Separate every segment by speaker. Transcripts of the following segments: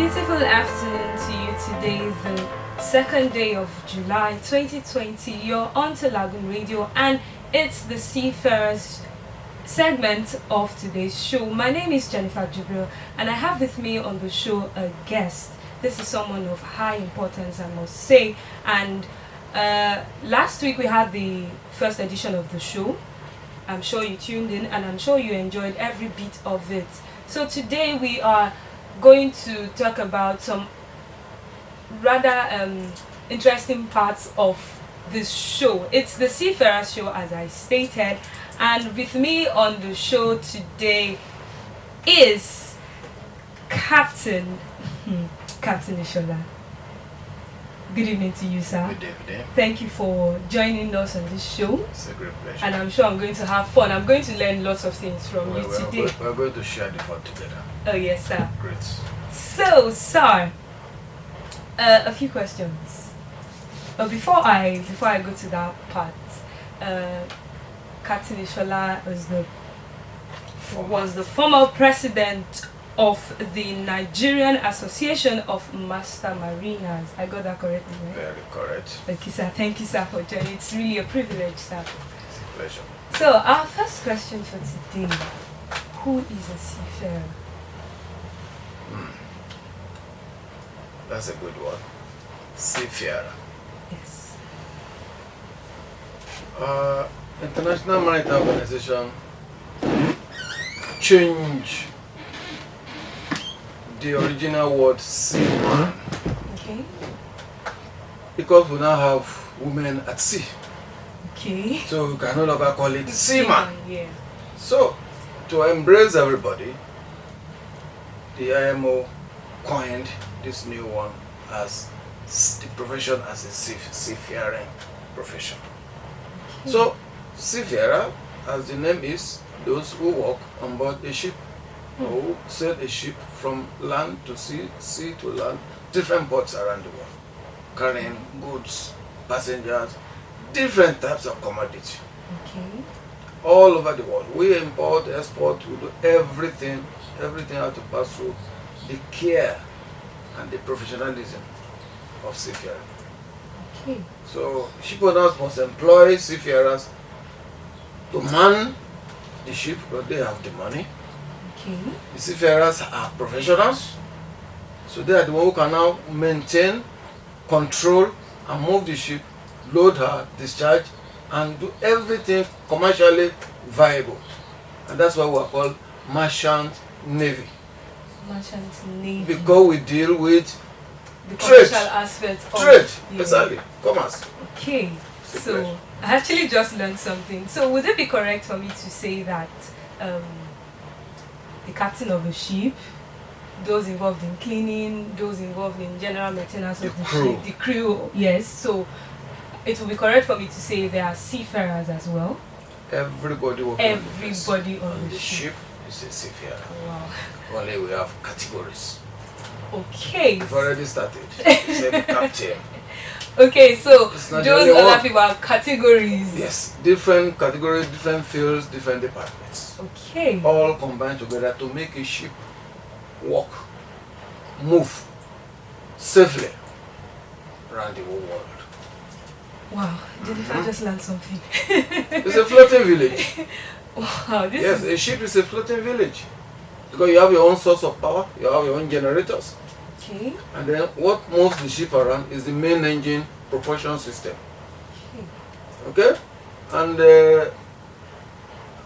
Speaker 1: beautiful afternoon to you today, the second day of July 2020. You're on to Lagoon Radio and it's the Seafarers segment of today's show. My name is Jennifer Jibril and I have with me on the show a guest. This is someone of high importance, I must say. And last week we had the first edition of the show. I'm sure you tuned in and I'm sure you enjoyed every bit of it. So today we are going to talk about some rather interesting parts of this show. It's the Seafarers show, as I stated, and with me on the show today is Captain Ishola. Good evening to you, sir.
Speaker 2: Good evening.
Speaker 1: Thank you for joining us on this show.
Speaker 2: It's a great pleasure.
Speaker 1: And I'm sure I'm going to have fun. I'm going to learn lots of things from you today.
Speaker 2: We're going to share the fun together.
Speaker 1: Oh yes, sir.
Speaker 2: Great.
Speaker 1: So, sir, a few questions. But before I go to that part, Captain Ishola was the former president of the Nigerian Association of Master Mariners. I got that correctly, right?
Speaker 2: Very correct.
Speaker 1: Thank you, sir. Thank you, sir, for joining. It's really a privilege, sir.
Speaker 2: It's a pleasure.
Speaker 1: So, our first question for today: who is a seafarer?
Speaker 2: That's a good one. Seafarer.
Speaker 1: Yes.
Speaker 2: International Maritime Organization changed the original word seaman
Speaker 1: Okay.
Speaker 2: because we now have women at sea.
Speaker 1: Okay.
Speaker 2: So we can no longer call it seaman.
Speaker 1: Yeah.
Speaker 2: So, to embrace everybody, the IMO coined this new one as the profession as a seafaring profession.
Speaker 1: Okay.
Speaker 2: So, seafarer, as the name is, those who work on board a ship or who sail a ship from land to sea, sea to land, different ports around the world, carrying goods, passengers, different types of commodity.
Speaker 1: Okay.
Speaker 2: All over the world. We import, export, we do everything has to pass through the care and the professionalism of seafaring.
Speaker 1: Okay.
Speaker 2: So ship owners must employ seafarers to man the ship because they have the money.
Speaker 1: Okay.
Speaker 2: The seafarers are professionals, so they are the one who can now maintain, control, and move the ship, load her, discharge, and do everything commercially viable. And that's why we are called merchant navy.
Speaker 1: Merchant navy.
Speaker 2: Because we deal with
Speaker 1: the
Speaker 2: trade.
Speaker 1: commercial aspect of
Speaker 2: Trade,
Speaker 1: yeah.
Speaker 2: exactly, commerce.
Speaker 1: Okay.
Speaker 2: It's a
Speaker 1: So
Speaker 2: pleasure.
Speaker 1: I actually just learned something. So would it be correct for me to say that the captain of a ship, those involved in cleaning, those involved in general maintenance of the ship, the crew, yes. So it would be correct for me to say there are seafarers as well.
Speaker 2: Everybody working
Speaker 1: Everybody
Speaker 2: on
Speaker 1: the
Speaker 2: the ship is a seafarer.
Speaker 1: Wow.
Speaker 2: Only we have categories.
Speaker 1: Okay.
Speaker 2: We've already started. We said the captain.
Speaker 1: Okay, so
Speaker 2: It's not
Speaker 1: those
Speaker 2: the only
Speaker 1: other
Speaker 2: one.
Speaker 1: people are categories.
Speaker 2: Yes, different categories, different fields, different departments.
Speaker 1: Okay.
Speaker 2: All combined together to make a ship walk, move safely around the whole world.
Speaker 1: Wow, Jennifer just learned something.
Speaker 2: It's a floating village.
Speaker 1: Wow, this
Speaker 2: Yes,
Speaker 1: is
Speaker 2: a ship is a floating village. Because you have your own source of power, you have your own generators.
Speaker 1: okay.
Speaker 2: And then what moves the ship around is the main engine propulsion system. Okay? And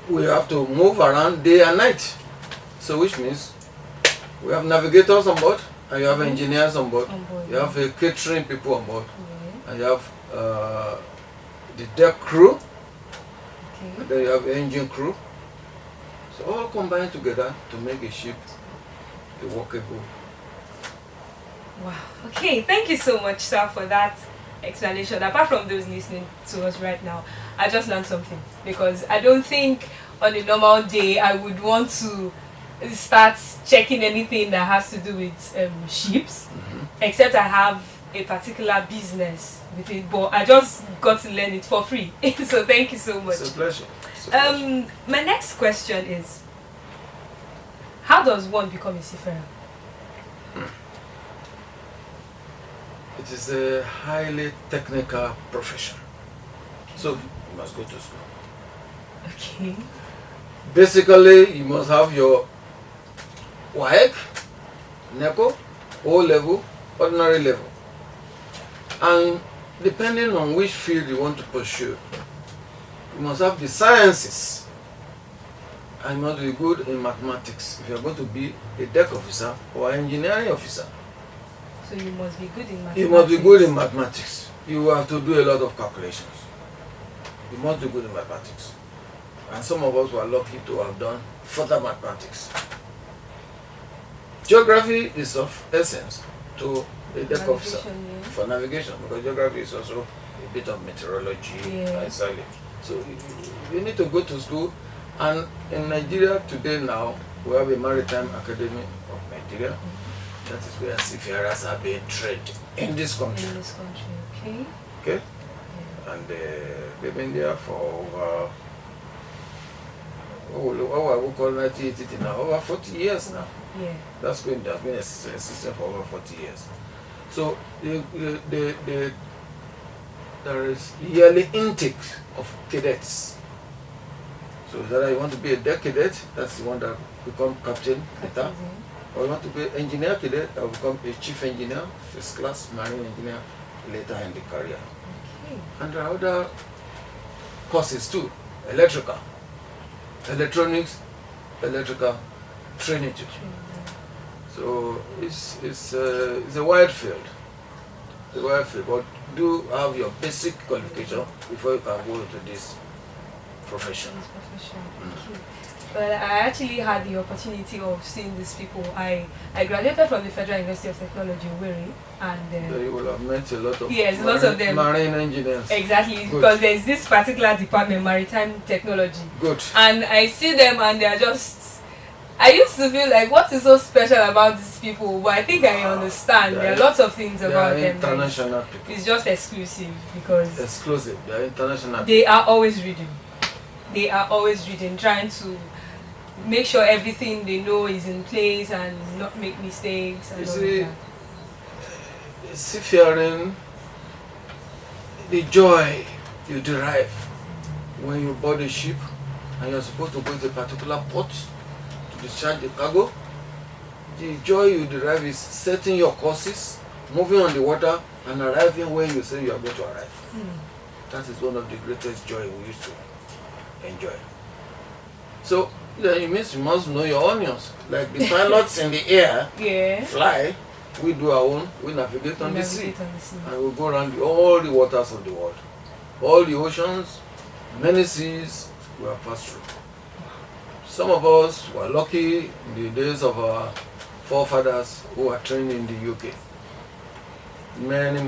Speaker 2: we have to move around day and night. So which means we have navigators on board and you have engineers on board.
Speaker 1: On board.
Speaker 2: You have catering people on board.
Speaker 1: Yeah.
Speaker 2: And you have the deck crew.
Speaker 1: Okay.
Speaker 2: And then you have the engine crew. So all combined together to make a ship a workable.
Speaker 1: Wow. Okay, thank you so much, sir, for that explanation. Apart from those listening to us right now, I just learned something because I don't think on a normal day I would want to start checking anything that has to do with ships, except I have a particular business with it. But I just got to learn it for free. So thank you so much.
Speaker 2: It's a pleasure. It's a pleasure.
Speaker 1: My next question is, how does one become a seafarer?
Speaker 2: it is a highly technical profession. So you must go to school.
Speaker 1: Okay.
Speaker 2: Basically, you must have your WAEC, NECO, O level, ordinary level. And depending on which field you want to pursue, you must have the sciences. And you must be good in mathematics if you are going to be a deck officer or engineering officer.
Speaker 1: So you must be good in mathematics.
Speaker 2: You must be good in mathematics. You have to do a lot of calculations. You must be good in mathematics. And some of us were lucky to have done further mathematics. Geography is of essence to a deck officer for navigation, because geography is also a bit of meteorology and sailing. So you need to go to school. And in Nigeria today now, we have a maritime academy of Nigeria. That is where seafarers are being trained in this country.
Speaker 1: In this country, okay.
Speaker 2: Okay? Yeah. And they've been there for over, what we call 1980 now, over 40 years now.
Speaker 1: Yeah.
Speaker 2: That's been a system for over 40 years. So there is yearly intake of cadets. So whether you want to be a deck cadet, that's the one that become captain later. Or you want to be an engineer cadet, that will become a chief engineer, first class marine engineer later in the career.
Speaker 1: Okay.
Speaker 2: And there are other courses too, electrical, electronics, electrical training too. So it's a wide field. It's a wide field, but do have your basic qualification before you can go into this profession.
Speaker 1: Well, I actually had the opportunity of seeing these people. I graduated from the Federal University of Technology, Owerri, and
Speaker 2: so you will have met a lot of
Speaker 1: lots of them
Speaker 2: marine engineers.
Speaker 1: Exactly,
Speaker 2: Good.
Speaker 1: because there's this particular department, maritime technology.
Speaker 2: Good.
Speaker 1: And I see them, and they are just. I used to feel like, what is so special about these people? But I think I understand. There are lots of things about them.
Speaker 2: International people.
Speaker 1: It's just exclusive because
Speaker 2: exclusive. They are international.
Speaker 1: They are always reading. They are always reading, trying to make sure everything they know is in place and not make mistakes. And
Speaker 2: you
Speaker 1: all
Speaker 2: see,
Speaker 1: that.
Speaker 2: seafaring, the joy you derive when you board a ship and you're supposed to go to a particular port to discharge the cargo, the joy you derive is setting your courses, moving on the water, and arriving when you say you are going to arrive. That is one of the greatest joy we used to enjoy. So it means you must know your onions. Like the pilots in the air fly, we do our own, we navigate on the sea. And we go around all the waters of the world. All the oceans, many seas we have passed through. Some of us were lucky in the days of our forefathers who were trained in the UK. Many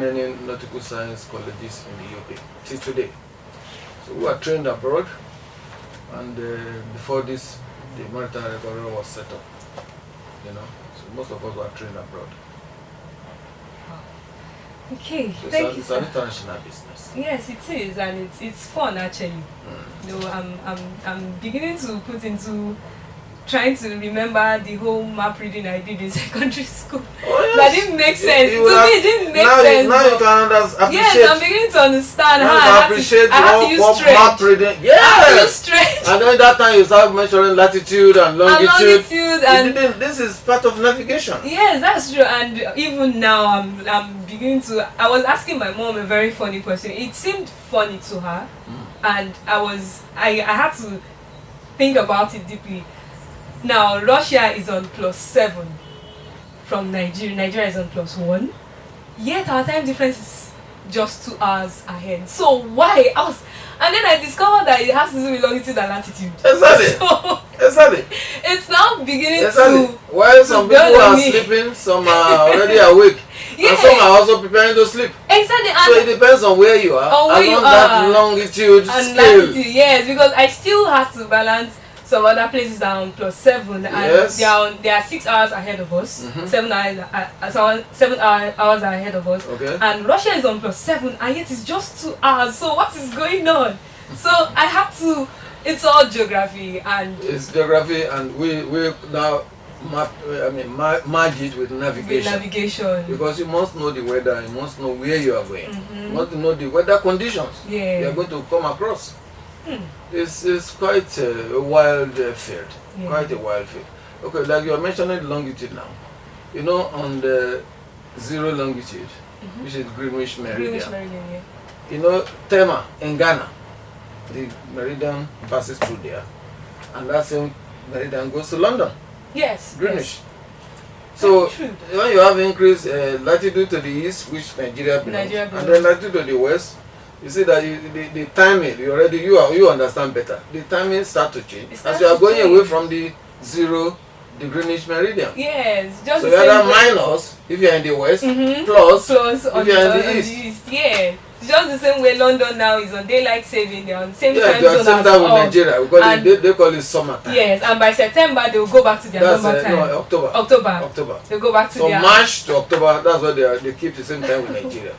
Speaker 2: nautical science colleges in the UK till today. So we were trained abroad, and before this, the maritime recorder was set up. You know, so most of us were trained abroad.
Speaker 1: Okay,
Speaker 2: so
Speaker 1: thank you.
Speaker 2: It's an international business.
Speaker 1: Yes, it is, and it's fun actually. You know, I'm beginning to put into trying to remember the whole map reading I did in secondary school.
Speaker 2: Oh, yes.
Speaker 1: That didn't make sense. To me, it didn't make
Speaker 2: now
Speaker 1: sense.
Speaker 2: Now you can appreciate.
Speaker 1: Yes, I'm beginning to understand how I have to use
Speaker 2: what
Speaker 1: strength.
Speaker 2: map reading. Yes.
Speaker 1: I have to use strength.
Speaker 2: And then that time you start measuring latitude and longitude. This is part of navigation.
Speaker 1: Yes, that's true. And even now, I'm beginning to. I was asking my mom a very funny question. It seemed funny to her, and I had to think about it deeply. Now, Russia is on +7 from Nigeria. Nigeria is on +1. Yet our time difference is just 2 hours ahead. So why? And then I discovered that it has to do with longitude and latitude.
Speaker 2: Exactly.
Speaker 1: So
Speaker 2: exactly.
Speaker 1: It's now beginning
Speaker 2: exactly.
Speaker 1: to.
Speaker 2: While some people are sleeping, some are already awake. And some are also preparing to sleep.
Speaker 1: Exactly. And
Speaker 2: so it depends on where you are. Along that longitude
Speaker 1: and
Speaker 2: scale.
Speaker 1: Latitude, yes, because I still have to balance. Some other places that are on +7, and
Speaker 2: yes.
Speaker 1: they are 6 hours ahead of us. 7 hours ahead of us.
Speaker 2: Okay.
Speaker 1: And Russia is on +7, and yet it's just 2 hours. So what is going on? So I have to. It's all geography, and
Speaker 2: it's geography, and we now merge it with navigation.
Speaker 1: With navigation.
Speaker 2: Because you must know the weather, you must know where you are going.
Speaker 1: Mm-hmm.
Speaker 2: You must know the weather conditions you are going to come across. It's quite a wild field.
Speaker 1: Yeah.
Speaker 2: Quite a wild field. Okay, like you are mentioning longitude now. You know, on the 0 longitude, which is Greenwich Meridian.
Speaker 1: Greenwich Meridian, yeah.
Speaker 2: You know, Tema in Ghana, the meridian passes through there, and that same meridian goes to London.
Speaker 1: Yes.
Speaker 2: Greenwich.
Speaker 1: Yes.
Speaker 2: So
Speaker 1: True.
Speaker 2: when you have increased latitude to the east, which Nigeria belongs, and then latitude to the west, you see that the timing you understand better. The timing start to change as you are going away from the 0, the Greenwich Meridian.
Speaker 1: Yes, just
Speaker 2: so
Speaker 1: the
Speaker 2: you are
Speaker 1: same way.
Speaker 2: minus if you are in the west, plus if you are in the east.
Speaker 1: Yeah. Just the same way London now is on daylight saving, they're on the same time
Speaker 2: they are
Speaker 1: zone
Speaker 2: same
Speaker 1: as
Speaker 2: time with
Speaker 1: us.
Speaker 2: Nigeria because they call it summertime.
Speaker 1: Yes, and by September they will go back to their normal time.
Speaker 2: No, October.
Speaker 1: October. They go back to
Speaker 2: From
Speaker 1: their
Speaker 2: March to October, that's what they keep the same time with Nigeria.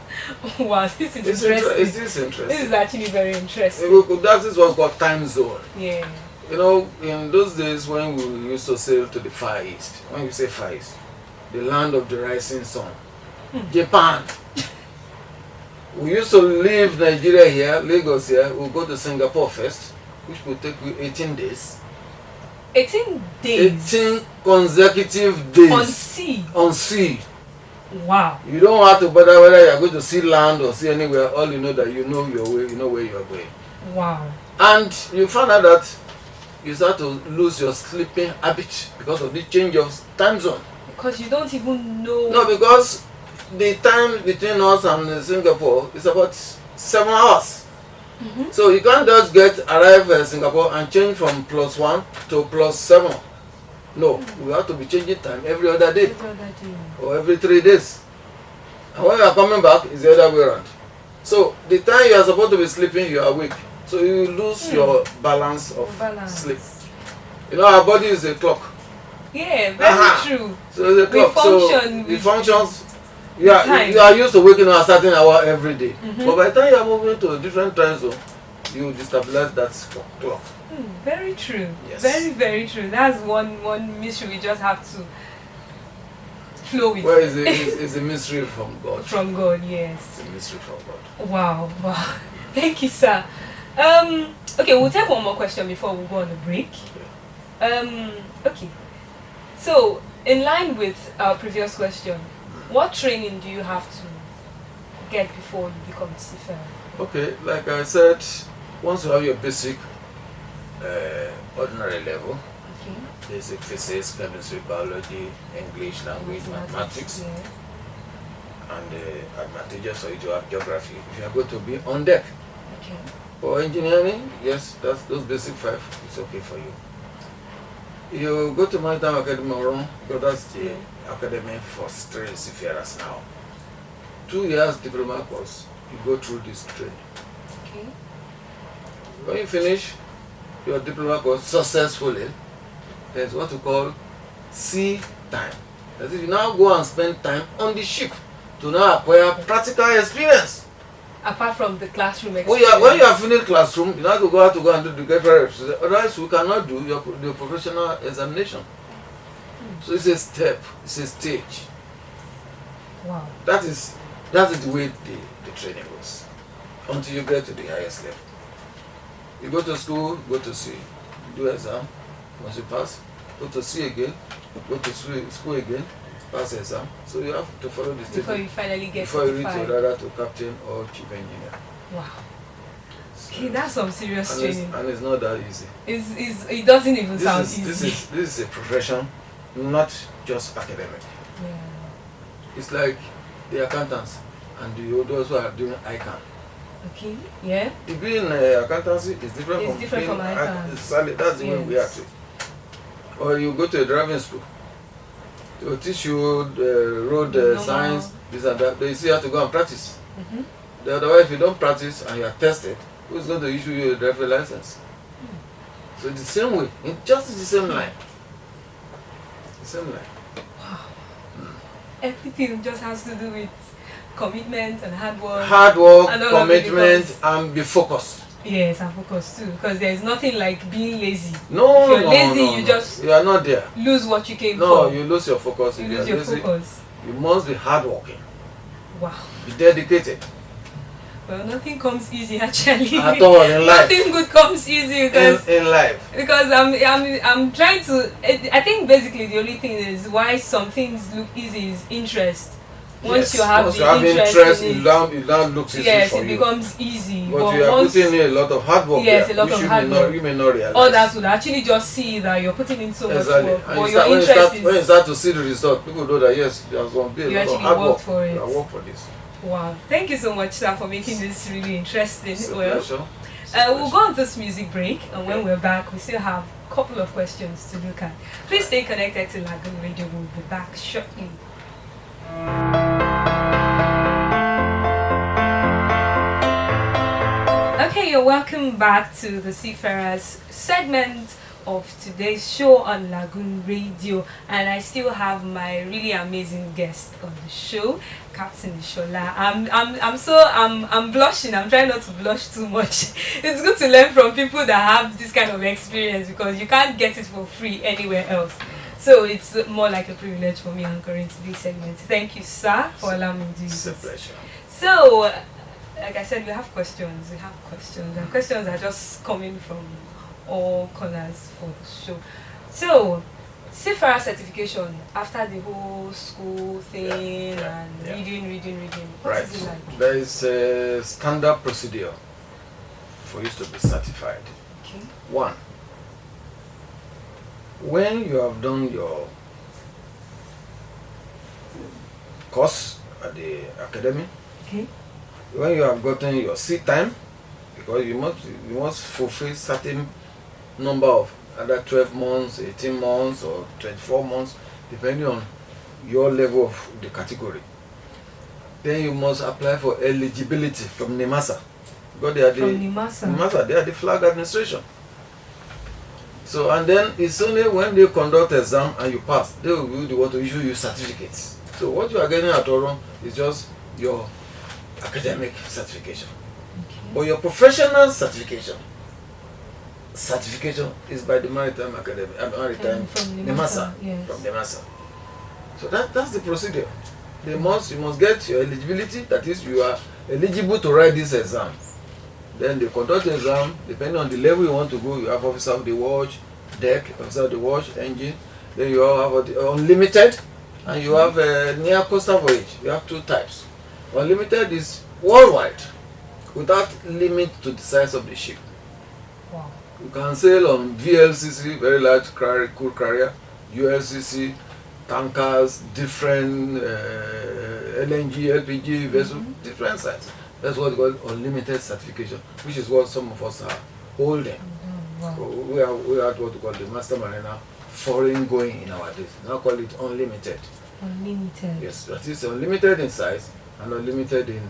Speaker 1: Wow, this is
Speaker 2: It's
Speaker 1: interesting.
Speaker 2: interesting.
Speaker 1: This is actually very interesting.
Speaker 2: That is what's called time zone.
Speaker 1: Yeah.
Speaker 2: You know, in those days when we used to sail to the Far East, when we say Far East, the land of the rising sun, Japan. We used to leave Nigeria here, Lagos here, we'll go to Singapore first, which will take you 18 days.
Speaker 1: 18 days?
Speaker 2: 18 consecutive days.
Speaker 1: On sea?
Speaker 2: On sea.
Speaker 1: Wow.
Speaker 2: You don't have to bother whether you are going to see land or see anywhere. All you know that you know your way, you know where you are going.
Speaker 1: Wow.
Speaker 2: And you find out that you start to lose your sleeping habit because of the change of time zone.
Speaker 1: Because you don't even know.
Speaker 2: No, because the time between us and Singapore is about 7 hours. So you can't just arrive at Singapore and change from +1 to +7. No, we have to be changing time every other day. Or every 3 days. And when you are coming back, it's the other way around. So the time you are supposed to be sleeping, you are awake. So you lose your balance of sleep. You know, our body is a clock.
Speaker 1: Yeah, very true.
Speaker 2: So the clock.
Speaker 1: We
Speaker 2: it functions. You are used to waking up at a certain hour every day. But by the time you are moving to a different time zone, you destabilize that clock.
Speaker 1: Very true.
Speaker 2: Yes.
Speaker 1: Very, very true. That's one mystery we just have to flow with.
Speaker 2: Well, it's a mystery from God.
Speaker 1: From God, yes.
Speaker 2: It's a mystery from God.
Speaker 1: Wow. Thank you, sir. Okay, we'll take one more question before we go on the break. Okay. So, in line with our previous question, what training do you have to get before you become a seafarer? Okay,
Speaker 2: like I said, once you have your basic ordinary level, basic physics, chemistry, biology, English, language, mathematics, and advantageous for you to have geography. If you are going to be on deck.
Speaker 1: Okay.
Speaker 2: For engineering, yes, those basic 5, it's okay for you. You go to Maritime Academy, because that's the academy for trained seafarers now. 2 years diploma course, you go through this training.
Speaker 1: Okay.
Speaker 2: When you finish your diploma course successfully, there's what we call sea time. That is, you now go and spend time on the ship to now acquire practical experience.
Speaker 1: Apart from the classroom experience.
Speaker 2: When you have finished classroom, you have to go out to go and do the preparatory. Otherwise, we cannot do your professional examination. So it's a step, it's a stage.
Speaker 1: Wow.
Speaker 2: That is the way the training goes. Until you get to the highest level. You go to school, go to sea, do exam, once you pass, go to sea again, go to school again, pass exam. So you have to follow the steps
Speaker 1: before you finally get
Speaker 2: before you reach rather to captain or chief engineer.
Speaker 1: Wow. Okay, that's some serious training.
Speaker 2: And it's not that easy.
Speaker 1: It doesn't even sound easy.
Speaker 2: This is a profession, not just academic.
Speaker 1: Yeah.
Speaker 2: It's like the accountants and those who are doing ICANN.
Speaker 1: Okay, yeah.
Speaker 2: Degree in accountancy is different
Speaker 1: from ICANN.
Speaker 2: That's the way we are to. Or you go to a driving school. They will teach you the road science, this and that. They see how to go and practice. Otherwise, if you don't practice and you are tested, who's going to issue you a driving license? So it's the same way, just the same line. The same line.
Speaker 1: Wow. Everything just has to do with commitment and hard work.
Speaker 2: Hard work, commitment, and be focused.
Speaker 1: Yes, and focus too, because there's nothing like being lazy.
Speaker 2: No,
Speaker 1: If you're
Speaker 2: no,
Speaker 1: lazy,
Speaker 2: no,
Speaker 1: you
Speaker 2: no.
Speaker 1: just
Speaker 2: You are not there.
Speaker 1: lose what you came
Speaker 2: No,
Speaker 1: for.
Speaker 2: you lose your focus.
Speaker 1: You
Speaker 2: If
Speaker 1: lose
Speaker 2: you are
Speaker 1: your
Speaker 2: lazy,
Speaker 1: focus.
Speaker 2: you must be hardworking.
Speaker 1: Wow.
Speaker 2: Be dedicated.
Speaker 1: Well, nothing comes easy actually.
Speaker 2: At all in life.
Speaker 1: Nothing good comes easy because
Speaker 2: In life.
Speaker 1: I'm trying to. I think basically the only thing is why some things look easy is interest. Once
Speaker 2: Yes,
Speaker 1: you have
Speaker 2: once
Speaker 1: the
Speaker 2: you have
Speaker 1: interest, in
Speaker 2: it now looks easy
Speaker 1: yes,
Speaker 2: for
Speaker 1: it
Speaker 2: you.
Speaker 1: becomes easy.
Speaker 2: But you are
Speaker 1: once
Speaker 2: putting in a lot of hard work
Speaker 1: yes,
Speaker 2: there,
Speaker 1: a lot
Speaker 2: which
Speaker 1: of
Speaker 2: you
Speaker 1: hard
Speaker 2: may not
Speaker 1: work.
Speaker 2: you may not realize.
Speaker 1: others would actually just see that you're putting in so much
Speaker 2: Exactly.
Speaker 1: work,
Speaker 2: And
Speaker 1: but
Speaker 2: you
Speaker 1: your
Speaker 2: start,
Speaker 1: interest
Speaker 2: when you
Speaker 1: is.
Speaker 2: start to see the result, people know that yes, there's going to be
Speaker 1: You
Speaker 2: a lot of
Speaker 1: actually
Speaker 2: hard
Speaker 1: worked
Speaker 2: work.
Speaker 1: for it.
Speaker 2: I work for this.
Speaker 1: Wow, thank you so much, sir, for making this really interesting.
Speaker 2: It's a
Speaker 1: Well,
Speaker 2: pleasure. It's a
Speaker 1: we'll
Speaker 2: pleasure.
Speaker 1: go on this music break, and when we're back, we still have a couple of questions to look at. Please stay connected to Lagoon Radio. We'll be back shortly. Okay, you're welcome back to the Seafarers segment of today's show on Lagoon Radio, and I still have my really amazing guest on the show, Captain Ishola. I'm blushing. I'm trying not to blush too much. It's good to learn from people that have this kind of experience because you can't get it for free anywhere else. So it's more like a privilege for me anchoring today's segment. Thank you, sir, for allowing me to do
Speaker 2: It's a
Speaker 1: this.
Speaker 2: pleasure.
Speaker 1: So, like I said, we have questions. And questions are just coming from all corners for the show. So, Seafarer certification after the whole school thing and reading. What
Speaker 2: Right.
Speaker 1: is it like?
Speaker 2: There is a standard procedure for you to be certified.
Speaker 1: Okay.
Speaker 2: One, when you have done your course at the academy,
Speaker 1: Okay.
Speaker 2: when you have gotten your seat time, because you must fulfill certain number of either 12 months, 18 months, or 24 months, depending on your level of the category. Then you must apply for eligibility from NIMASA. Because they are
Speaker 1: From
Speaker 2: the
Speaker 1: NIMASA.
Speaker 2: they are the flag administration. So, and then it's only when they conduct exam and you pass, they will be the one to issue you certificates. So what you are getting at Oron is just your academic certification.
Speaker 1: Okay.
Speaker 2: But your professional certification is by the Maritime Academy,
Speaker 1: From
Speaker 2: NIMASA,
Speaker 1: yes.
Speaker 2: from NIMASA. So that's the procedure. You must get your eligibility, that is, you are eligible to write this exam. Then they conduct the exam, depending on the level you want to go. You have officer of the watch, deck, officer of the watch, engine. Then you have unlimited, and you have near coastal voyage. You have two types. Unlimited is worldwide, without limit to the size of the ship.
Speaker 1: Wow.
Speaker 2: You can sail on VLCC, very large crude carrier, ULCC, tankers, different LNG, LPG vessels, different sizes. That's what we call unlimited certification, which is what some of us are holding.
Speaker 1: Wow.
Speaker 2: We are what we call the master mariner, foreign going in our days. Now call it unlimited.
Speaker 1: Unlimited.
Speaker 2: Yes, that is unlimited in size and unlimited in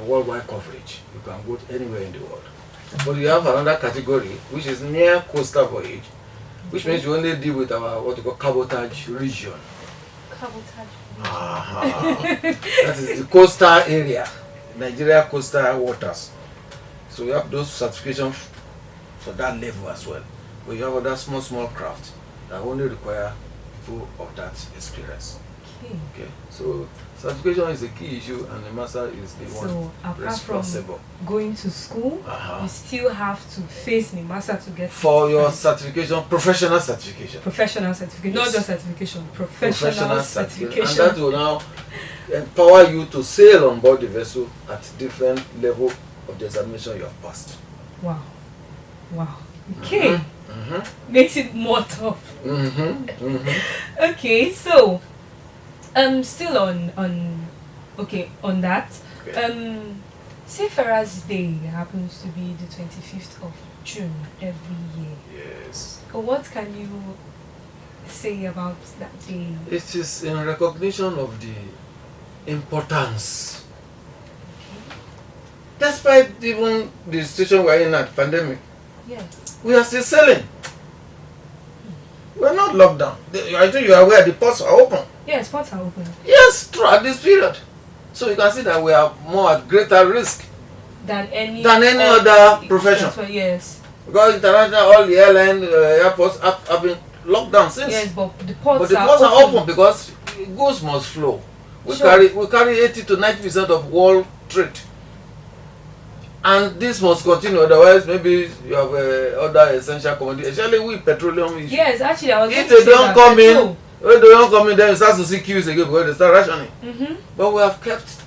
Speaker 2: worldwide coverage. You can go anywhere in the world. But you have another category which is near coastal voyage, which means you only deal with our what we call cabotage region.
Speaker 1: Cabotage.
Speaker 2: That is the coastal area, Nigeria coastal waters. So you have those certifications for that level as well. But you have other small craft that only require people of that experience. Okay. So certification is a key issue, and the master is the
Speaker 1: So
Speaker 2: one
Speaker 1: apart
Speaker 2: responsible.
Speaker 1: from going to school, you still have to face the master to get
Speaker 2: for your
Speaker 1: certified.
Speaker 2: certification, professional certification.
Speaker 1: Professional certificate,
Speaker 2: Yes.
Speaker 1: not just certification, professional certification.
Speaker 2: And that will now empower you to sail on board the vessel at different level of the examination you have passed.
Speaker 1: Wow. Okay. Makes it more tough. Okay, so still on that.
Speaker 2: Okay.
Speaker 1: Seafarers Day happens to be the 25th of June every year.
Speaker 2: Yes.
Speaker 1: What can you say about that day?
Speaker 2: It is in recognition of the importance. Despite even the situation we're in at pandemic,
Speaker 1: Yes.
Speaker 2: we are still selling. We are not locked down. I think you are aware the ports are open.
Speaker 1: Yes, ports are open.
Speaker 2: Yes, throughout this period. So you can see that we are more at greater risk
Speaker 1: than any
Speaker 2: other profession.
Speaker 1: Yes.
Speaker 2: Because international, all the airline airports have been locked down since.
Speaker 1: Yes, but the ports
Speaker 2: are open because goods must flow. We carry 80 to 90% of world trade, and this must continue. Otherwise, maybe you have other essential commodities, especially with petroleum issue.
Speaker 1: Yes, actually, I was.
Speaker 2: If they don't come in, when they don't come in, then you start to see queues again because they start rationing. But we have kept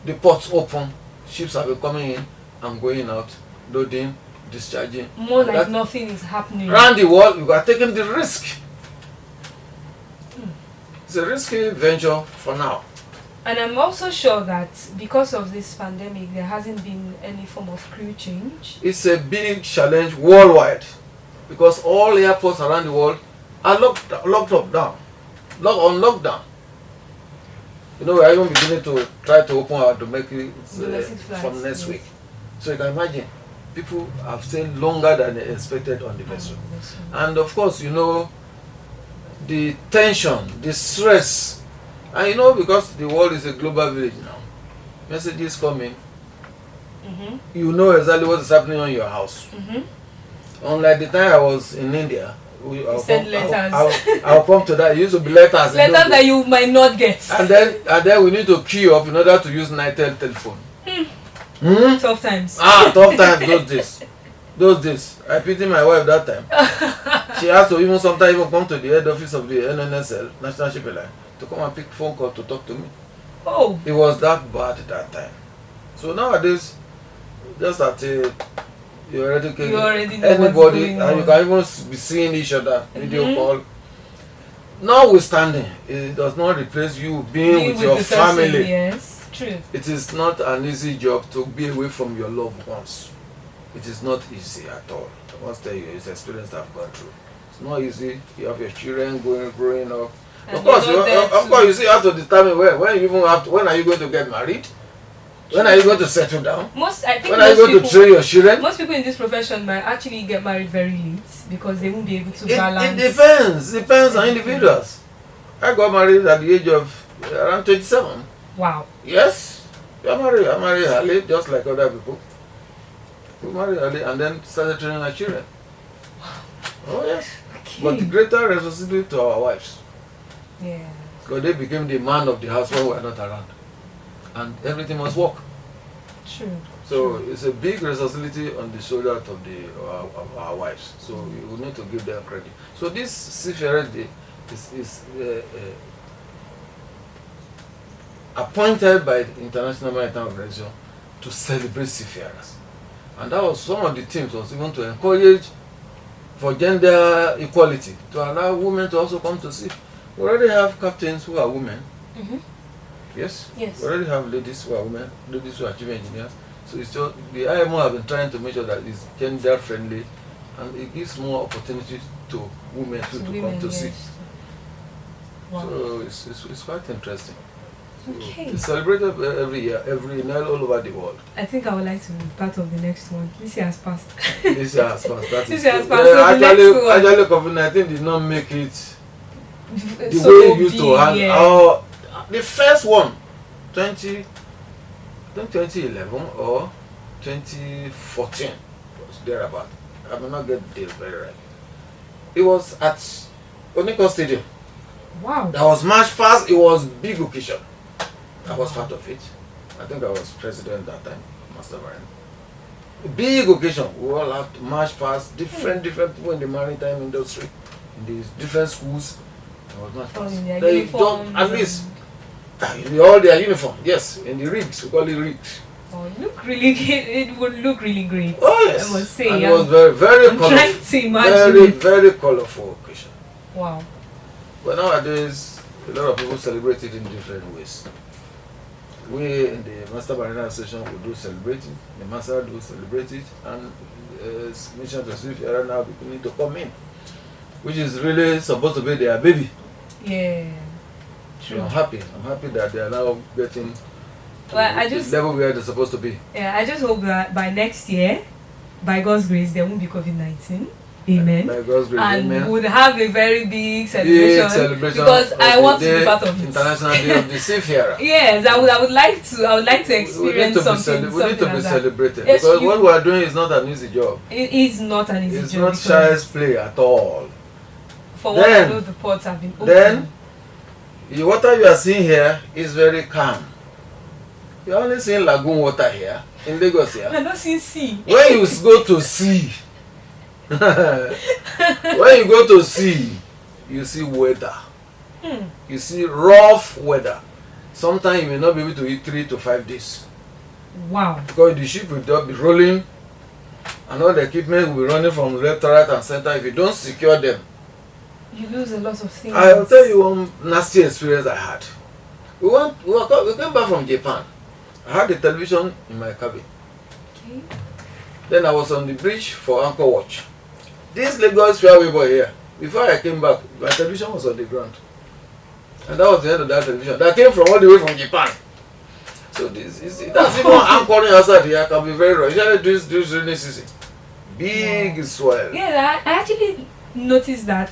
Speaker 2: the ports open. Ships have been coming in and going out, loading, discharging.
Speaker 1: More like nothing is happening.
Speaker 2: Around the world, you are taking the risk. It's a risky venture for now.
Speaker 1: And I'm also sure that because of this pandemic, there hasn't been any form of crew change.
Speaker 2: It's a big challenge worldwide because all airports around the world are locked up down, on lockdown. You know, we are even beginning to try to open our domestic from next week. So you can imagine, people have stayed longer than they expected on the vessel. And of course, you know, the tension, the stress, and you know, because the world is a global village now, messages coming, you know exactly what is happening on your house. Unlike the time I was in India,
Speaker 1: send letters.
Speaker 2: I'll come to that. It used to be letters
Speaker 1: that you might not get.
Speaker 2: And then we need to queue up in order to use Nitel telephone.
Speaker 1: Tough times.
Speaker 2: Tough times those days. I pity my wife that time. She has to even sometimes come to the head office of the NNSL, National Shipping Line, to come and pick phone call to talk to me.
Speaker 1: Oh.
Speaker 2: It was that bad at that time. So nowadays, just you already know anybody, and you can even be seeing each other, video call. Notwithstanding, it does not replace you being with your family.
Speaker 1: Yes, true.
Speaker 2: It is not an easy job to be away from your loved ones. It is not easy at all. I must tell you, it's experience I've gone through. It's not easy. You have your children growing up. And of course, you see, you have to determine when are you going to get married? When are you going to settle down? When are you going to train your children?
Speaker 1: Most people in this profession might actually get married very late because they won't be able to balance.
Speaker 2: It depends on individuals. I got married at the age of around 27.
Speaker 1: Wow.
Speaker 2: Yes. I married early, just like other people. We married early and then started training our children. Oh yes. Okay. But the greater responsibility to our wives.
Speaker 1: Yeah.
Speaker 2: Because they became the man of the house when we are not around. And everything must work.
Speaker 1: True.
Speaker 2: So it's a big responsibility on the shoulders of our wives. So we need to give them credit. So this Seafarer Day is appointed by the International Maritime Organization to celebrate seafarers. And that was some of the themes was even to encourage for gender equality, to allow women to also come to sea. We already have captains who are women. Yes. We already have ladies who are women, ladies who are chief engineers. So it's just the IMO have been trying to make sure that it's gender friendly, and it gives more opportunities to women to come to sea. Wow. So it's quite interesting.
Speaker 1: Okay.
Speaker 2: It's celebrated every year, all over the world.
Speaker 1: I think I would like to be part of the next one. This year has passed.
Speaker 2: This year has passed.
Speaker 1: This year has passed.
Speaker 2: Actually, COVID-19 did not make it the way it used to have. The first one, 2011 or 2014, was thereabout. I may not get the date very right. It was at Oniko Stadium.
Speaker 1: Wow.
Speaker 2: That was March past. It was big occasion. I was part of it. I think I was president that time, Master Marine. Big occasion. We all have to march past different people in the maritime industry, in these different schools. I was march past. They don't, at least in all their uniform. Yes, in the rigs. We call it rigs.
Speaker 1: Oh, it would look really great.
Speaker 2: Oh yes.
Speaker 1: I must say.
Speaker 2: And it was very, very
Speaker 1: I'm
Speaker 2: colorful.
Speaker 1: trying to imagine
Speaker 2: very, very colorful occasion.
Speaker 1: Wow.
Speaker 2: But nowadays, a lot of people celebrate it in different ways. We in the Master Mariner Association we do celebrate it, the Master do celebrate it, and Mission to Seafarer now beginning to come in, which is really supposed to be their baby.
Speaker 1: Yeah.
Speaker 2: True. So I'm happy that they are now getting to the level where they're supposed to be.
Speaker 1: Yeah, I just hope that by next year, by God's grace, there won't be COVID-19. Amen.
Speaker 2: By God's grace,
Speaker 1: and
Speaker 2: amen.
Speaker 1: would have a very big
Speaker 2: Big
Speaker 1: celebration,
Speaker 2: celebration
Speaker 1: because I want to be
Speaker 2: the
Speaker 1: part of it.
Speaker 2: International Day of the Seafarer.
Speaker 1: Yes, I would like to experience something.
Speaker 2: We need to be
Speaker 1: like that.
Speaker 2: celebrated,
Speaker 1: Yes,
Speaker 2: because what we are doing is not an easy job.
Speaker 1: It is not an easy
Speaker 2: It's
Speaker 1: job.
Speaker 2: not child's play at all.
Speaker 1: For what I know, the ports have been open.
Speaker 2: Then the water you are seeing here is very calm. You are only seeing lagoon water here in Lagos here.
Speaker 1: I'm not seeing sea.
Speaker 2: When you go to sea, when you go to sea, you see weather. You see rough weather. Sometimes you may not be able to eat 3 to 5 days.
Speaker 1: Wow.
Speaker 2: Because the ship will just be rolling, and all the equipment will be running from left, right, and center. If you don't secure them,
Speaker 1: You lose a lot of things.
Speaker 2: I'll tell you one nasty experience I had. We came back from Japan. I had the television in my cabin.
Speaker 1: Okay.
Speaker 2: Then I was on the bridge for anchor watch. This Lagos fairway boy here, before I came back, my television was on the ground. And that was the end of that television. That came from all the way from Japan. So that's even anchoring outside here can be very rough. Usually this rainy season. Big swell.
Speaker 1: Yeah, I actually noticed that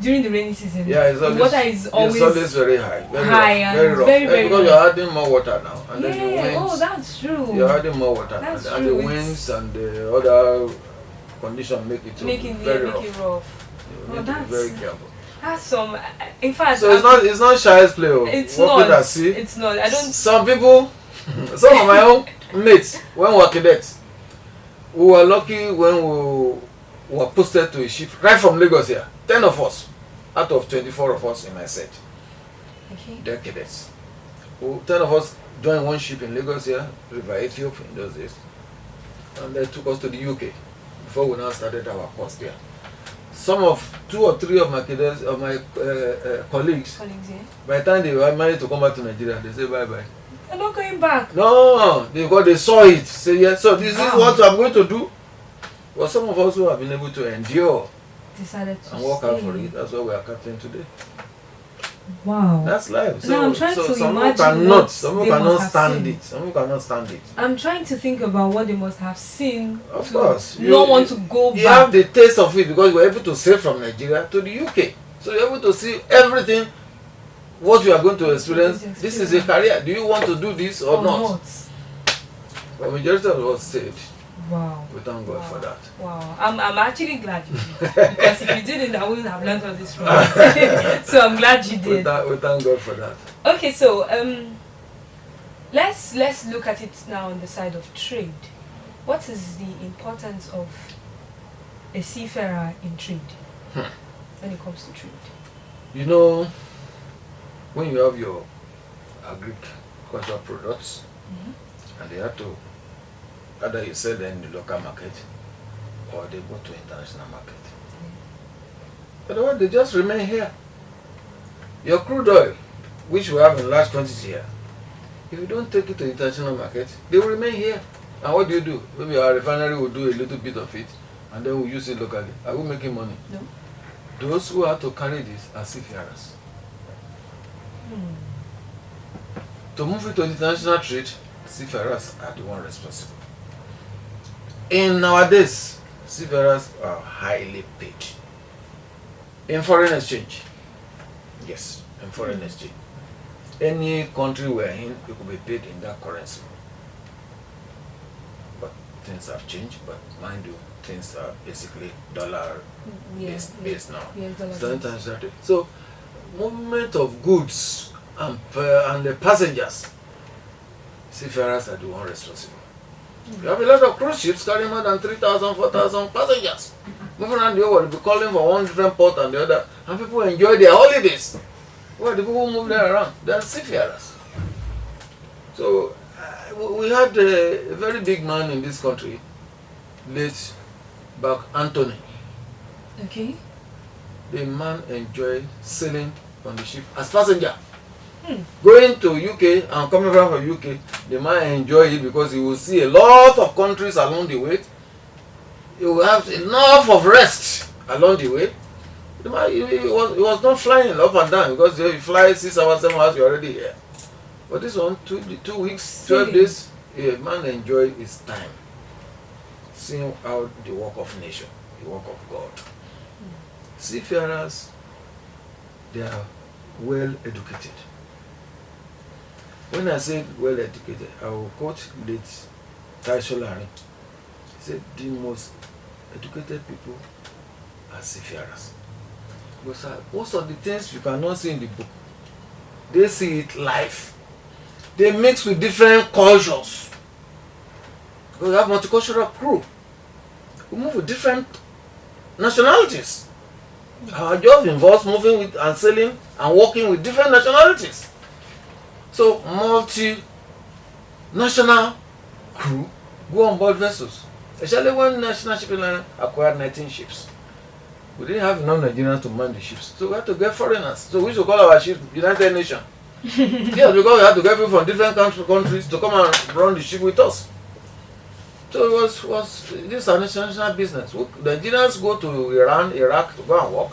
Speaker 1: during the rainy season,
Speaker 2: Yeah, it's always,
Speaker 1: the water is always
Speaker 2: very high. Very
Speaker 1: high
Speaker 2: rough,
Speaker 1: and
Speaker 2: very rough.
Speaker 1: very
Speaker 2: Because you're adding more water now. And then the
Speaker 1: yeah.
Speaker 2: winds,
Speaker 1: Oh, that's true.
Speaker 2: you're adding more water.
Speaker 1: That's
Speaker 2: and
Speaker 1: true.
Speaker 2: the winds and the other conditions make it very rough.
Speaker 1: Make it rough.
Speaker 2: You
Speaker 1: Oh,
Speaker 2: need to be
Speaker 1: that's-
Speaker 2: very careful.
Speaker 1: That's some. In fact,
Speaker 2: So it's not child's play.
Speaker 1: It's
Speaker 2: Working
Speaker 1: not.
Speaker 2: at sea.
Speaker 1: It's not. I don't.
Speaker 2: Some people, some of my own mates, when we were cadets, we were lucky when we were posted to a ship right from Lagos here. 10 of us out of 24 of us in my set.
Speaker 1: Okay.
Speaker 2: They're cadets. 10 of us joined one ship in Lagos here, River Ethiopia in those days. And they took us to the UK before we now started our course there. Some of 2 or 3 of my cadets, of my colleagues,
Speaker 1: Colleagues, yeah.
Speaker 2: by the time they were managed to come back to Nigeria, they say bye-bye.
Speaker 1: They're not going back.
Speaker 2: No, because they saw it. Say yes. So this
Speaker 1: Wow.
Speaker 2: is what I'm going to do. Well, some of us who have been able to endure
Speaker 1: Decided to
Speaker 2: and work out
Speaker 1: stay.
Speaker 2: for it. That's why we are captain today.
Speaker 1: Wow.
Speaker 2: That's life.
Speaker 1: Now I'm trying to
Speaker 2: some people
Speaker 1: imagine
Speaker 2: cannot.
Speaker 1: what
Speaker 2: Some people
Speaker 1: they
Speaker 2: cannot
Speaker 1: must have
Speaker 2: stand
Speaker 1: seen.
Speaker 2: it. Some people cannot stand it.
Speaker 1: I'm trying to think about what they must have seen.
Speaker 2: Of
Speaker 1: to
Speaker 2: course,
Speaker 1: not want to go
Speaker 2: You
Speaker 1: back.
Speaker 2: have the taste of it because you were able to sail from Nigeria to the UK. So you're able to see everything. What you are going to experience. This is a career. Do you want to do this or not? But majority of us said,
Speaker 1: Wow.
Speaker 2: we thank God for that.
Speaker 1: Wow. I'm actually glad you did. Because if you didn't, I wouldn't have learned all this from you. So I'm glad you
Speaker 2: We
Speaker 1: did.
Speaker 2: thank God for that.
Speaker 1: Okay, so let's look at it now on the side of trade. What is the importance of a seafarer in trade when it comes to trade?
Speaker 2: You know, when you have your agricultural products and they have to either you sell them in the local market or they go to international market. Otherwise, they just remain here. Your crude oil, which we have in large quantity here, if you don't take it to international market, they will remain here. And what do? Maybe our refinery will do a little bit of it and then we'll use it locally. Are we making money?
Speaker 1: No.
Speaker 2: Those who have to carry this are seafarers. To move it to the international trade, seafarers are the one responsible. In nowadays, seafarers are highly paid. In foreign exchange, yes, in foreign exchange. Any country we're in, we could be paid in that currency. But things have changed, but mind you, things are basically dollar based now.
Speaker 1: Yes, dollar
Speaker 2: So,
Speaker 1: based.
Speaker 2: international trade. So movement of goods and the passengers, seafarers are the one responsible. You have a lot of cruise ships carrying more than 3,000, 4,000 passengers. Moving around the world, they'll be calling for one different port and the other, and people enjoy their holidays. Well, the people who move there around, they are seafarers. So, we had a very big man in this country, late back Anthony.
Speaker 1: Okay.
Speaker 2: The man enjoyed sailing on the ship as passenger. Going to UK and coming from UK, the man enjoy it because he will see a lot of countries along the way. He will have enough of rest along the way. The man, he was not flying up and down because if you fly 6 hours, 7 hours, you're already here. But this one, 2 weeks, 12 days, a man enjoy his time, seeing out the work of nature. the work of God. Seafarers, they are well educated. When I say well educated, I will quote late Solari. He said the most educated people are seafarers. Because most of the things you cannot see in the book, they see it live. They mix with different cultures. We have multicultural crew. We move with different nationalities. Our job involves moving with and sailing and working with different nationalities. So multi-national crew go on board vessels. Especially when National Shipping Line acquired 19 ships. We didn't have enough Nigerians to man the ships. So we had to get foreigners. So we used to call our ships United Nations. Yes, because we had to get people from different countries to come and run the ship with us. So it was this is an international business. Nigerians go to Iran, Iraq to go and work.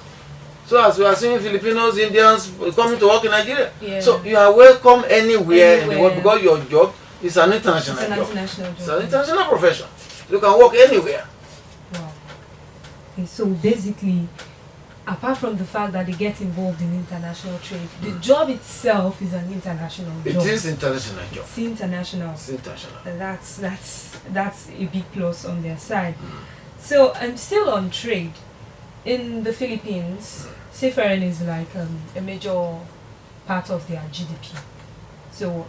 Speaker 2: So as we are seeing Filipinos, Indians coming to work in Nigeria.
Speaker 1: Yeah.
Speaker 2: So you are welcome anywhere in the world because your job is an international job. It's an international profession. You can work anywhere.
Speaker 1: Wow. Okay, so basically, apart from the fact that they get involved in international trade, the job itself is an international job.
Speaker 2: It is international job.
Speaker 1: It's international.
Speaker 2: It's international.
Speaker 1: And that's a big plus on their side. So I'm still on trade. In the Philippines, seafaring is like a major part of their GDP. So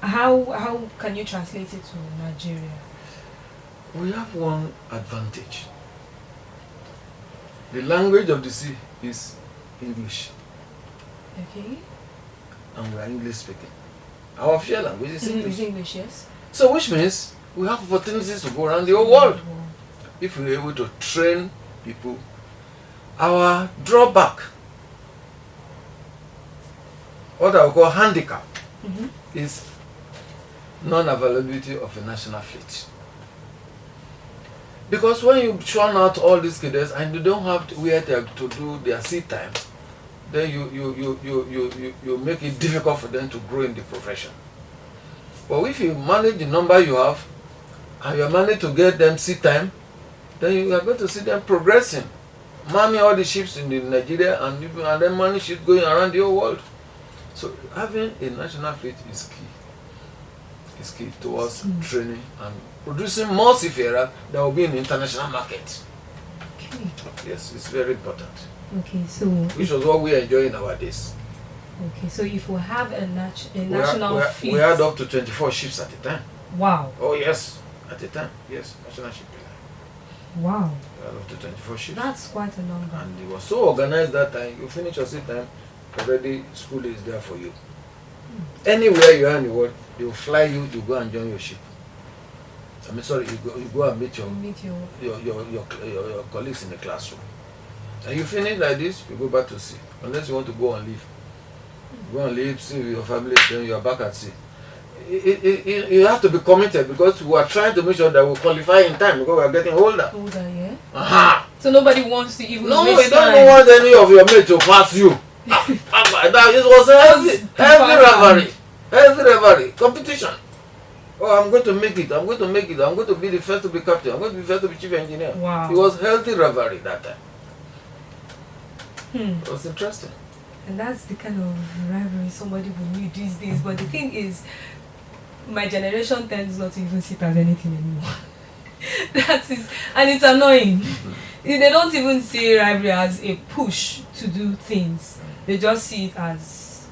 Speaker 1: how can you translate it to Nigeria?
Speaker 2: We have one advantage. The language of the sea is English.
Speaker 1: Okay.
Speaker 2: And we are English speaking. Our official language is English.
Speaker 1: English, yes.
Speaker 2: So which means we have opportunities to go around the whole world. If we are able to train people. Our drawback, what I would call handicap, is non-availability of a national fleet. Because when you churn out all these cadets and you don't have where to do their sea time, then you make it difficult for them to grow in the profession. But if you manage the number you have and you manage to get them sea time, then you are going to see them progressing, manning all the ships in Nigeria and then manning ships going around the whole world. So having a national fleet is key. It's key towards training and producing more seafarers that will be in the international market.
Speaker 1: Okay.
Speaker 2: Yes, it's very important.
Speaker 1: Okay, so
Speaker 2: which was what we enjoy nowadays.
Speaker 1: Okay, so if we have a national fleet,
Speaker 2: we had up to 24 ships at a time.
Speaker 1: Wow.
Speaker 2: Oh yes, at a time. Yes, national shipping.
Speaker 1: Wow.
Speaker 2: We had up to 24 ships.
Speaker 1: That's quite a number.
Speaker 2: And it was so organized that time. You finish your sea time, already school is there for you. Anywhere you are in the world, they will fly you. You go and join your ship. I mean, sorry, you go and meet your colleagues in the classroom. And you finish like this, you go back to sea. Unless you want to go on leave. Go on leave, see with your family, then you are back at sea. You have to be committed because we are trying to make sure that we qualify in time because we are getting older.
Speaker 1: Older, yeah?
Speaker 2: Uh-huh.
Speaker 1: So nobody wants to even
Speaker 2: No,
Speaker 1: waste
Speaker 2: you don't
Speaker 1: time.
Speaker 2: want any of your mates to pass you. It was heavy revelry, competition. Oh, I'm going to make it, I'm going to make it, I'm going to be the first to be captain, I'm going to be the first to be chief engineer.
Speaker 1: Wow.
Speaker 2: It was healthy rivalry that time. It was interesting.
Speaker 1: And that's the kind of rivalry somebody would need these days. But the thing is, my generation tends not to even see it as anything anymore. And it's annoying. They don't even see rivalry as a push to do things. They just see it as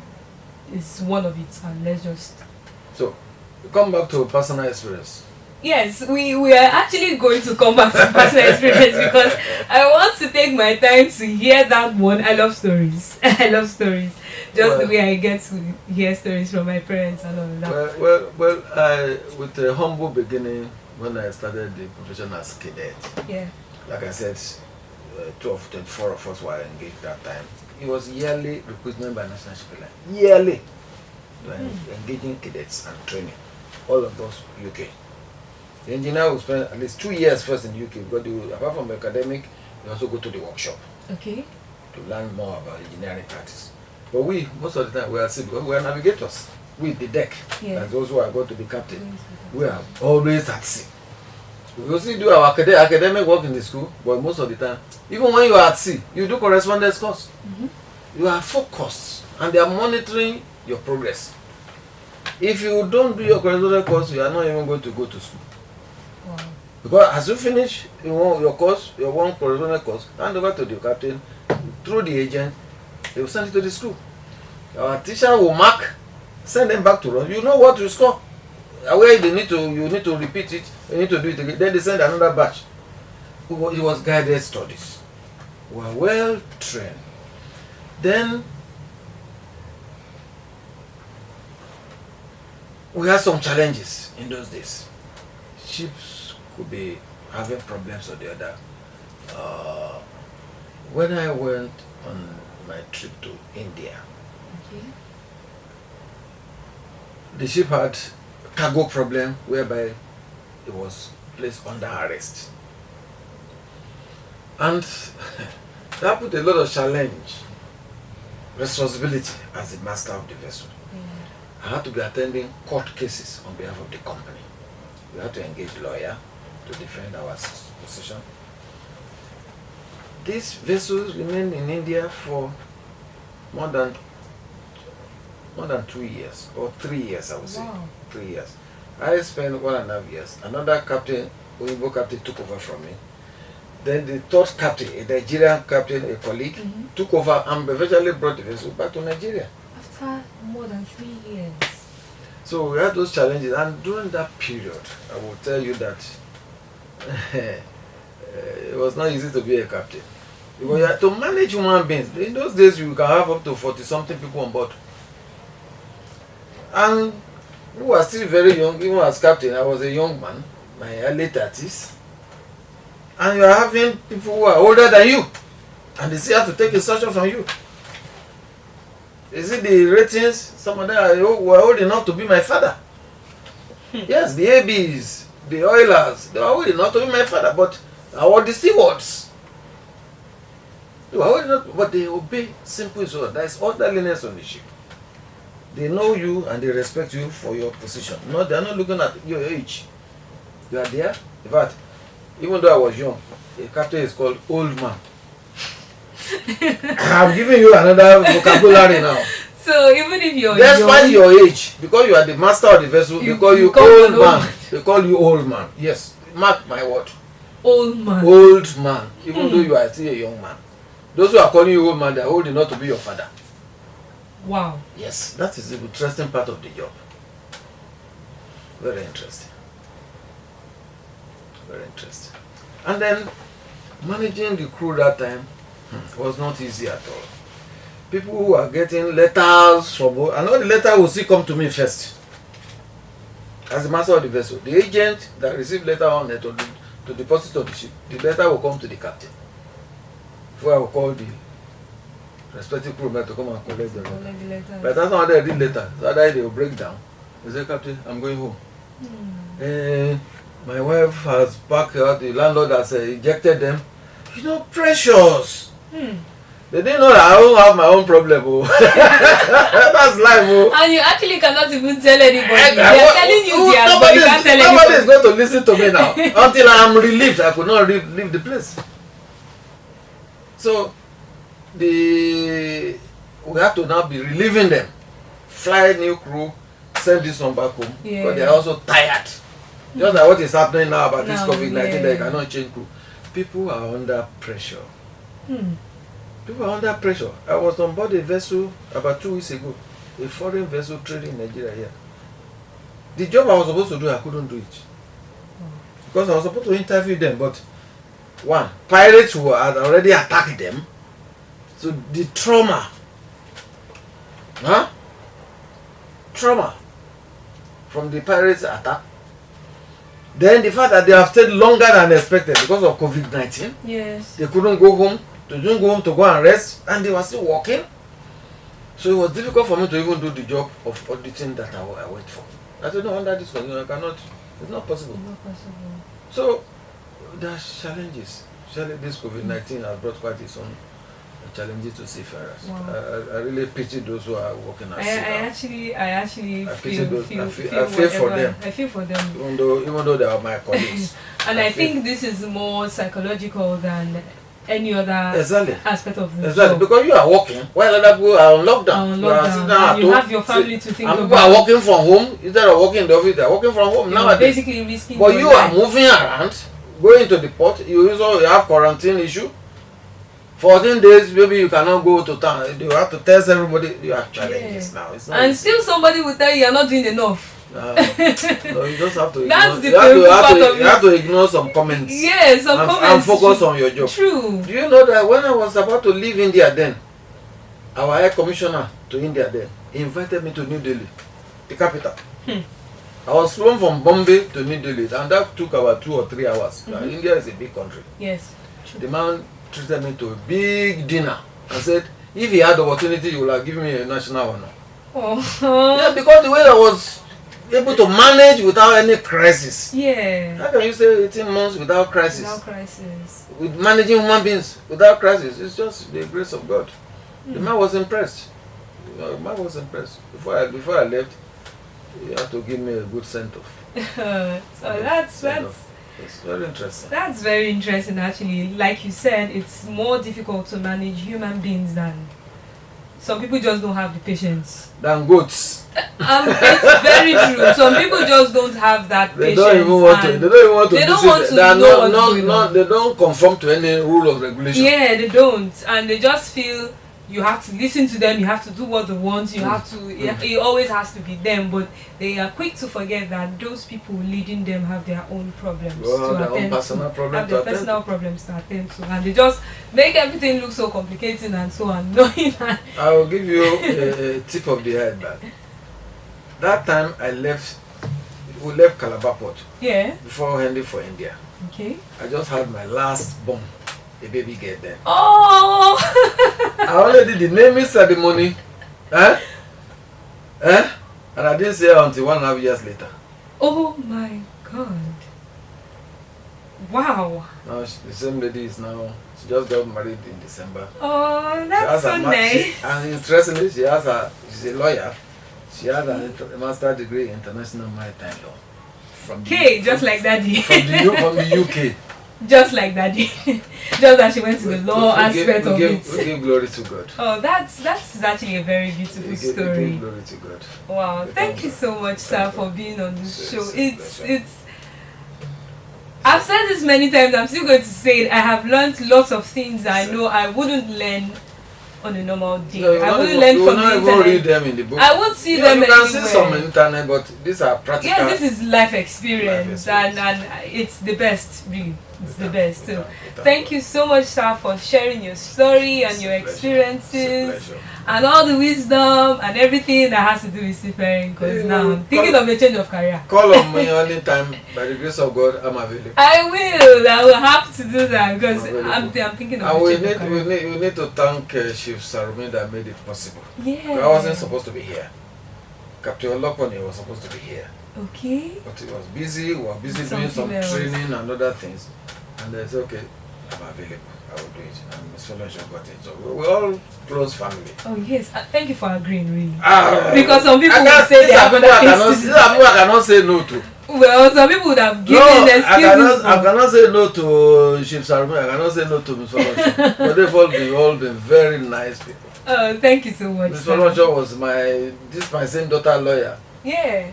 Speaker 1: it's one of it, and let's just.
Speaker 2: So, come back to personal experience.
Speaker 1: Yes, we are actually going to come back to personal experience because I want to take my time to hear that one. I love stories. I love stories. Just the way I get to hear stories from my parents and all of that.
Speaker 2: Well, with a humble beginning, when I started the profession as cadet, like I said, 24 of us were engaged that time. It was yearly recruitment by National Shipping Line. Yearly. Engaging cadets and training. All of those UK. The engineer will spend at least 2 years first in the UK because apart from academic, they also go to the workshop.
Speaker 1: Okay.
Speaker 2: To learn more about engineering practice. But most of the time, we are navigators. We, the deck, as those who are going to be captain, we are always at sea. We still do our academic work in the school, but most of the time, even when you are at sea, you do correspondence course. You are focused, and they are monitoring your progress. If you don't do your correspondence course, you are not even going to go to school.
Speaker 1: Wow.
Speaker 2: Because as you finish your course, your one correspondence course, hand over to the captain through the agent. They will send it to the school. Our teacher will mark, send them back to us. You know what you score. Where you need to repeat it, you need to do it again. Then they send another batch. It was guided studies. We were well trained. Then we had some challenges in those days. Ships could be having problems or the other. When I went on my trip to India, the ship had cargo problem whereby it was placed under arrest. And that put a lot of challenge, responsibility as the master of the vessel. I had to be attending court cases on behalf of the company. We had to engage lawyer to defend our position. These vessels remained in India for more than 2 years, or 3 years, I would say.
Speaker 1: Wow.
Speaker 2: 3 years. I spent 1.5 years. Another captain, Oyinbo captain, took over from me. Then the third captain, a Nigerian captain, a colleague, took over and eventually brought the vessel back to Nigeria.
Speaker 1: After more than 3 years.
Speaker 2: So we had those challenges, and during that period, I will tell you that it was not easy to be a captain. Because you had to manage human beings. In those days, you can have up to 40-something people on board. And we were still very young, even as captain. I was a young man, my early 30s. And you are having people who are older than you, and they still have to take instruction from you. You see the ratings, some of them were old enough to be my father. Yes, the ABs, the oilers, they were old enough to be my father, but the stewards, they were old enough, but they obey simple instructions. There is orderliness on the ship. They know you and they respect you for your position. No, they are not looking at your age. You are there. In fact, even though I was young, a captain is called old man. I'm giving you another vocabulary now.
Speaker 1: So even if you're
Speaker 2: despite your age, because you are the master of the vessel, they call you old man. They call you old man. Yes, mark my word.
Speaker 1: Old man.
Speaker 2: Old man. Even though you are still a young man. Those who are calling you old man, they are old enough to be your father.
Speaker 1: Wow.
Speaker 2: Yes, that is the interesting part of the job. Very interesting. Very interesting. And then managing the crew that time was not easy at all. People who are getting letters from, and all the letter will still come to me first. As the master of the vessel, the agent that received letter on it to deposit on the ship, the letter will come to the captain. Before I will call the respective crew member to come and collect the letter. But that's not how they read letter. That's how they will break down. They say, Captain, I'm going home. My wife has packed out, the landlord has ejected them. You know, precious. They didn't know that I don't have my own problem. Oh. That's life. Oh.
Speaker 1: And you actually cannot even tell anybody. They are telling you theirs, but you can't tell anybody.
Speaker 2: Nobody is going to listen to me now. Until I am relieved, I could not leave the place. So, we have to now be relieving them. Fly new crew, send this one back home. Yeah. Because they are also tired. Just like what is happening now about this COVID-19, they cannot change crew. People are under pressure. People are under pressure. I was on board a vessel about 2 weeks ago, a foreign vessel trading in Nigeria here. The job I was supposed to do, I couldn't do it. Because I was supposed to interview them, but one, pirates who had already attacked them. So the trauma from the pirates attack. Then the fact that they have stayed longer than expected because of COVID-19.
Speaker 1: Yes. They
Speaker 2: couldn't go home. They didn't go home to go and rest, and they were still working. So it was difficult for me to even do the job of auditing that I went for. I said, no, under this condition, I cannot. It's not possible.
Speaker 1: It's not possible.
Speaker 2: So there are challenges. This COVID-19 has brought quite its own challenges to seafarers.
Speaker 1: Wow.
Speaker 2: I really pity those who are working at sea.
Speaker 1: I actually feel
Speaker 2: for them.
Speaker 1: I feel for them.
Speaker 2: Even though they are my colleagues.
Speaker 1: And I think this is more psychological than any other aspect of the
Speaker 2: job. Because you are working while other people are on lockdown.
Speaker 1: You have your family to think about.
Speaker 2: People are working from home instead of working in the office. They are working from home nowadays.
Speaker 1: Basically risking.
Speaker 2: But you are moving around, going to the port. You also have quarantine issue. 14 days, maybe you cannot go to town. You have to test everybody. You have challenges now. It's not
Speaker 1: and
Speaker 2: easy.
Speaker 1: Still somebody will tell you you're not doing enough.
Speaker 2: No, you just have to.
Speaker 1: That's
Speaker 2: you have to ignore some comments.
Speaker 1: Yes, comments.
Speaker 2: And focus on your job.
Speaker 1: True.
Speaker 2: Do you know that when I was about to leave India then, our Air Commissioner to India then invited me to New Delhi, the capital. I was flown from Bombay to New Delhi, and that took about 2 or 3 hours. India is a big country.
Speaker 1: Yes. True.
Speaker 2: The man treated me to a big dinner and said, if he had the opportunity, he would have given me a national honor. Yeah, because the way I was able to manage without any crisis.
Speaker 1: Yeah.
Speaker 2: How can you say 18 months without crisis?
Speaker 1: Without crisis.
Speaker 2: With managing human beings without crisis. It's just the grace of God. The man was impressed. The man was impressed. Before I left, he had to give me a good send-off. It's very interesting.
Speaker 1: That's very interesting actually. Like you said, it's more difficult to manage human beings than some people just don't have the patience.
Speaker 2: Than goats.
Speaker 1: It's very true. Some people just don't have that patience.
Speaker 2: They don't even want to know what's going on. They don't conform to any rule or regulation.
Speaker 1: Yeah, they don't. And they just feel you have to listen to them, you have to do what they want, you have to, it always has to be them, but they are quick to forget that those people leading them have their own problems
Speaker 2: personal
Speaker 1: problems to attend to, and they just make everything look so complicated and so annoying.
Speaker 2: I will give you a tip of the head that time we left Calabar Port before heading for India.
Speaker 1: Okay.
Speaker 2: I just had my last born, a baby girl then.
Speaker 1: Oh!
Speaker 2: I only did the naming ceremony. And I didn't see her until 1.5 years later.
Speaker 1: Oh my God. Wow.
Speaker 2: Now the same lady is now, she just got married in December.
Speaker 1: Oh, that's so nice.
Speaker 2: And interestingly, she's a lawyer. She has a master's degree in international maritime law.
Speaker 1: Just like Daddy.
Speaker 2: From the UK.
Speaker 1: Just like Daddy. Just that she went to the law aspect of it.
Speaker 2: We give glory to God.
Speaker 1: Oh, that's actually a very beautiful story.
Speaker 2: We give glory to God.
Speaker 1: Wow. Thank you so much, sir, for being on this show. It's I've said this many times, I'm still going to say it. I have learned lots of things I know I wouldn't learn on a normal day.
Speaker 2: No,
Speaker 1: I wouldn't learn from the internet.
Speaker 2: Read them in the book.
Speaker 1: I won't see them anywhere.
Speaker 2: You can see some on the internet, but these are practical.
Speaker 1: Yes, this is life experience. And it's the best, really. It's the best. So, thank you so much, sir, for sharing your story and your experiences and all the wisdom and everything that has to do with seafaring. Because now I'm thinking of a change of career.
Speaker 2: Call on me anytime. By the grace of God, I'm available.
Speaker 1: I will have to do that because I'm thinking of a change of career.
Speaker 2: We need to thank Chief Sarumi that made it possible.
Speaker 1: Yeah.
Speaker 2: I wasn't supposed to be here. Captain Oloponi was supposed to be here.
Speaker 1: Okay.
Speaker 2: But he was busy. We were busy doing some training and other things. And I said, okay, I'm available. I will do it. And Ms. Fellowship got it. So we're all close family.
Speaker 1: Oh, yes. Thank you for agreeing, really. Because some people would say they are going to
Speaker 2: these are people I cannot say no to.
Speaker 1: Well, some people would have given excuses.
Speaker 2: I cannot say no to Chief Sarumi. I cannot say no to Ms. Fellowship. But they've all been very nice people.
Speaker 1: Oh, thank you so much.
Speaker 2: Ms. Fellowship was my same daughter lawyer.
Speaker 1: Yeah.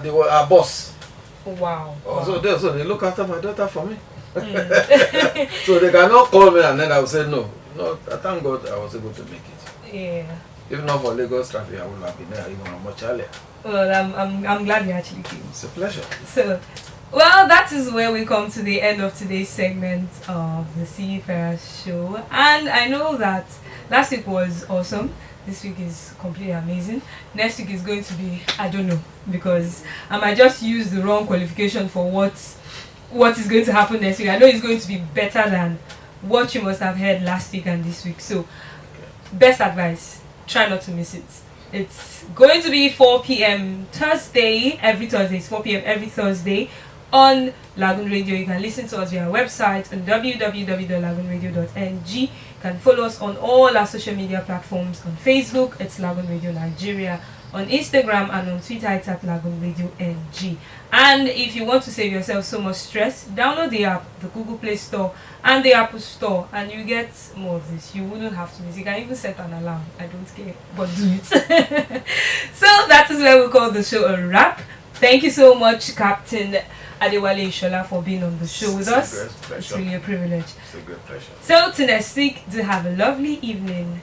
Speaker 2: They were our boss.
Speaker 1: Wow.
Speaker 2: So they look after my daughter for me. So they cannot call me and then I will say no. No, I thank God I was able to make it.
Speaker 1: Yeah.
Speaker 2: If not for Lagos traffic, I would have been there even much earlier.
Speaker 1: Well, I'm glad you actually came.
Speaker 2: It's a pleasure.
Speaker 1: So, well, that is where we come to the end of today's segment of the Seafarers show. And I know that last week was awesome. This week is completely amazing. Next week is going to be, I don't know, because I might just use the wrong qualification for what is going to happen next week. I know it's going to be better than what you must have heard last week and this week. So, best advice, try not to miss it. It's going to be 4 p.m. Thursday, every Thursday. It's 4 p.m. every Thursday on Lagoon Radio. You can listen to us via our website on www.lagoonradio.ng. You can follow us on all our social media platforms. On Facebook, it's Lagoon Radio Nigeria. On Instagram and on Twitter, it's at Lagoon Radio NG. And if you want to save yourself so much stress, download the app, the Google Play Store and the Apple Store, and you get more of this. You wouldn't have to miss. You can even set an alarm. I don't care, but do it. So that is where we call the show a wrap. Thank you so much, Captain Adewale Ishola, for being on the show with us. It's really a privilege.
Speaker 2: It's a great pleasure.
Speaker 1: So till next week, do have a lovely evening.